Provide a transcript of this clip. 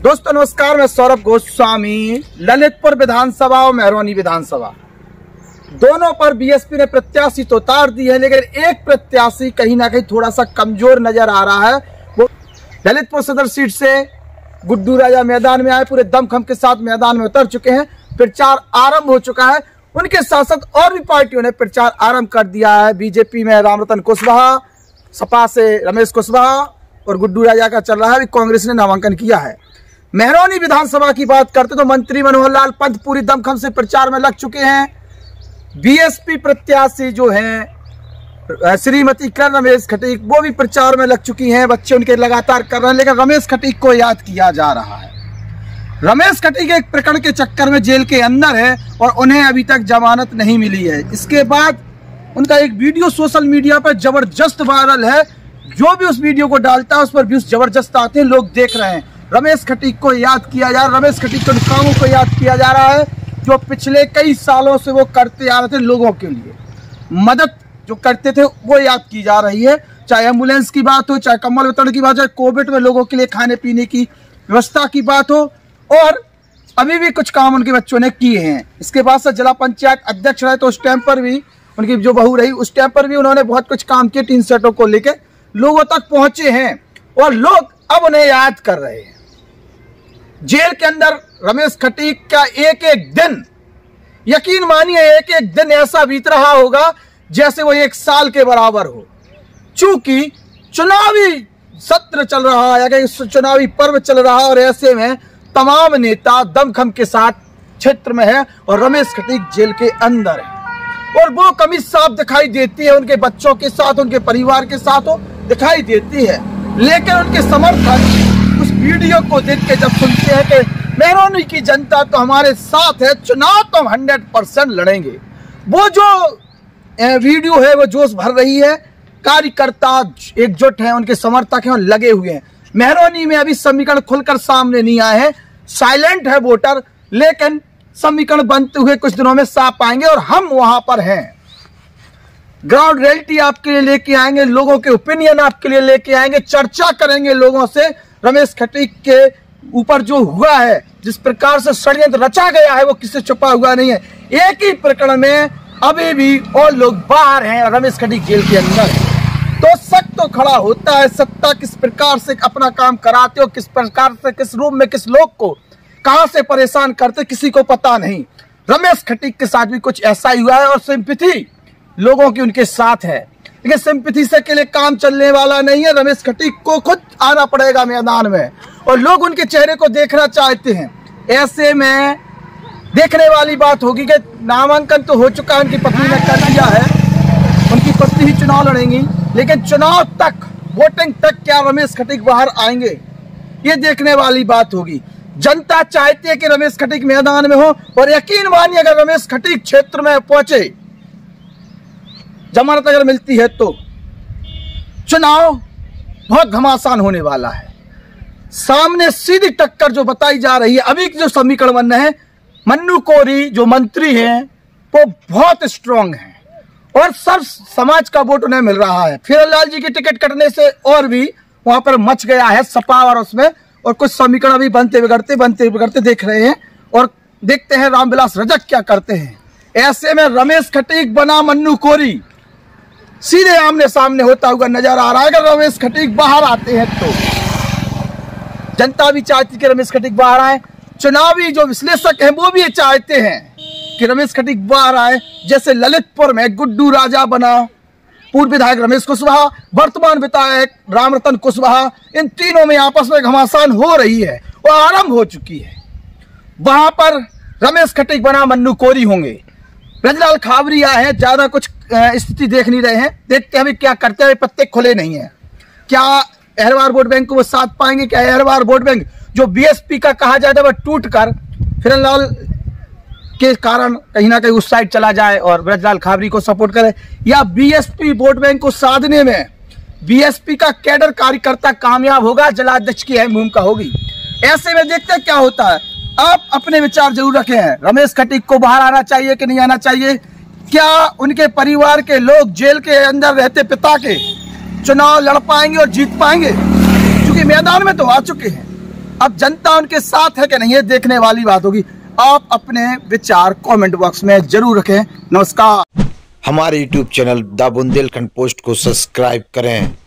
दोस्तों नमस्कार, मैं सौरभ गोस्वामी। ललितपुर विधानसभा और मेहरौनी विधानसभा दोनों पर बीएसपी ने प्रत्याशी तो उतार दी है, लेकिन एक प्रत्याशी कहीं ना कहीं थोड़ा सा कमजोर नजर आ रहा है। वो ललितपुर सदर सीट से गुड्डू राजा मैदान में आए, पूरे दमखम के साथ मैदान में उतर चुके हैं। प्रचार आरंभ हो चुका है। उनके साथ साथ और भी पार्टियों ने प्रचार आरंभ कर दिया है। बीजेपी में रामरतन कुशवाहा, सपा से रमेश कुशवाहा और गुड्डू राजा का चल रहा है। अभी कांग्रेस ने नामांकन किया है। मेहरौनी विधानसभा की बात करते तो मंत्री मनोहर लाल पंत पूरी दमखम से प्रचार में लग चुके हैं। बीएसपी प्रत्याशी जो हैं श्रीमती किरण रमेश खटीक, वो भी प्रचार में लग चुकी हैं। बच्चे उनके लगातार कर रहे हैं, लेकिन रमेश खटीक को याद किया जा रहा है। रमेश खटीक एक प्रकरण के चक्कर में जेल के अंदर है और उन्हें अभी तक जमानत नहीं मिली है। इसके बाद उनका एक वीडियो सोशल मीडिया पर जबरदस्त वायरल है। जो भी उस वीडियो को डालता है उस पर व्यूज जबरदस्त आते हैं, लोग देख रहे हैं। रमेश खटीक को याद किया जा रहा है। रमेश खटीक के कामों को याद किया जा रहा है जो पिछले कई सालों से वो करते आ रहे थे। लोगों के लिए मदद जो करते थे वो याद की जा रही है। चाहे एम्बुलेंस की बात हो, चाहे कंबल वितरण की बात हो, कोविड में लोगों के लिए खाने पीने की व्यवस्था की बात हो, और अभी भी कुछ काम उनके बच्चों ने किए हैं। इसके बाद से जिला पंचायत अध्यक्ष रहे तो उस टाइम पर भी उनकी जो बहू रही उस टाइम पर भी उन्होंने बहुत कुछ काम किए। टीन सेटों को लेकर लोगों तक पहुंचे हैं और लोग अब उन्हें याद कर रहे हैं। जेल के अंदर रमेश खटीक का एक एक दिन, यकीन मानिए एक एक दिन ऐसा बीत रहा होगा जैसे वो एक साल के बराबर हो। चूंकि चुनावी सत्र चल रहा है या चुनावी पर्व चल रहा है और ऐसे में तमाम नेता दमखम के साथ क्षेत्र में है और रमेश खटीक जेल के अंदर है। और वो कमीज साफ दिखाई देती है, उनके बच्चों के साथ, उनके परिवार के साथ वो दिखाई देती है। लेकिन उनके समर्थक उस वीडियो को देख के जब सुनते हैं कि मेहरौनी की जनता तो हमारे साथ है, चुनाव तो हम 100% लड़ेंगे, वो जो वीडियो है वो जोश भर रही है। कार्यकर्ता एकजुट हैं, उनके समर्थक हैं और लगे हुए हैं। मेहरौनी में अभी समीकरण खुलकर सामने नहीं आए हैं, साइलेंट है वोटर, लेकिन समीकरण बनते हुए कुछ दिनों में साफ आएंगे और हम वहां पर हैं। ग्राउंड रियलिटी आपके लिए लेके आएंगे, लोगों के ओपिनियन आपके लिए लेके आएंगे, चर्चा करेंगे लोगों से। रमेश खटीक के ऊपर जो हुआ है, जिस प्रकार से षड्यंत्र रचा गया है, वो किससे छुपा हुआ नहीं है। एक ही प्रकरण में अभी भी और लोग बाहर हैं, रमेश खटीक जेल के अंदर है। तो शक तो खड़ा होता है, सत्ता किस प्रकार से अपना काम कराते हो, किस प्रकार से किस रूप में किस लोग को कहां से परेशान करते, किसी को पता नहीं। रमेश खटीक के साथ भी कुछ ऐसा ही हुआ है और सिंपैथी लोगों की उनके साथ है, लेकिन सिंपैथी से के लिए काम चलने वाला नहीं है। रमेश खटीक को खुद आना पड़ेगा मैदान में और लोग उनके चेहरे को देखना चाहते हैं। ऐसे में देखने वाली बात होगी कि नामांकन तो हो चुका है, उनकी पत्नी ने कर दिया है, उनकी पत्नी ही चुनाव लड़ेंगी, लेकिन चुनाव तक, वोटिंग तक क्या रमेश खटीक बाहर आएंगे, ये देखने वाली बात होगी। जनता चाहती है कि रमेश खटीक मैदान में हो और यकीन मानिए अगर रमेश खटीक क्षेत्र में पहुंचे, जमानत अगर मिलती है तो चुनाव बहुत घमासान होने वाला है। सामने सीधी टक्कर जो बताई जा रही है, अभी जो समीकरण बन रहे हैं, मन्नू कोरी जो मंत्री हैं वो बहुत स्ट्रांग हैं और सब समाज का वोट उन्हें मिल रहा है। फिरोलाल जी की टिकट कटने से और भी वहां पर मच गया है सपा और उसमें, और कुछ समीकरण अभी बनते बिगड़ते देख रहे हैं और देखते हैं रामविलास रजक क्या करते हैं। ऐसे में रमेश खटीक बना मन्नू कोरी सीधे आमने सामने होता हुआ नजर आ रहा है। अगर रमेश खटीक बाहर आते हैं तो जनता भी चाहती कि रमेश खटीक बाहर आए, चुनावी जो विश्लेषक हैं वो भी चाहते हैं कि रमेश खटीक बाहर आए। जैसे ललितपुर में गुड्डू राजा बना, पूर्व विधायक रमेश कुशवाहा, वर्तमान विधायक रामरतन कुशवाहा, इन तीनों में आपस में घमासान हो रही है और आरंभ हो चुकी है। वहां पर रमेश खटीक बना मन्नू कोरी होंगे। ब्रजलाल खाबरिया है, ज्यादा कुछ स्थिति देख नहीं रहे हैं, देखते हैं अभी क्या करते हैं। पत्ते खुले नहीं है, क्या अहरवार वोट बैंक को वो साथ पाएंगे? क्या अहरवार वोट बैंक जो बीएसपी का कहा जाता है वह टूट कर फिरोलाल के कारण कहीं ना कहीं उस साइड चला जाए और ब्रजलाल खाबरी को सपोर्ट करे, या बीएसपी वोट बैंक को साधने में बीएसपी का कैडर कार्यकर्ता कामयाब होगा, जिलाध्यक्ष की अहम भूमिका होगी। ऐसे में देखते हैं क्या होता है। आप अपने विचार जरूर रखे हैं, रमेश खटीक को बाहर आना चाहिए कि नहीं आना चाहिए? क्या उनके परिवार के लोग जेल के अंदर रहते पिता के चुनाव लड़ पाएंगे और जीत पाएंगे? क्योंकि मैदान में तो आ चुके हैं। अब जनता उनके साथ है कि नहीं, ये देखने वाली बात होगी। आप अपने विचार कमेंट बॉक्स में जरूर रखें। नमस्कार। हमारे YouTube channel the Bundelkhand post को सब्सक्राइब करें।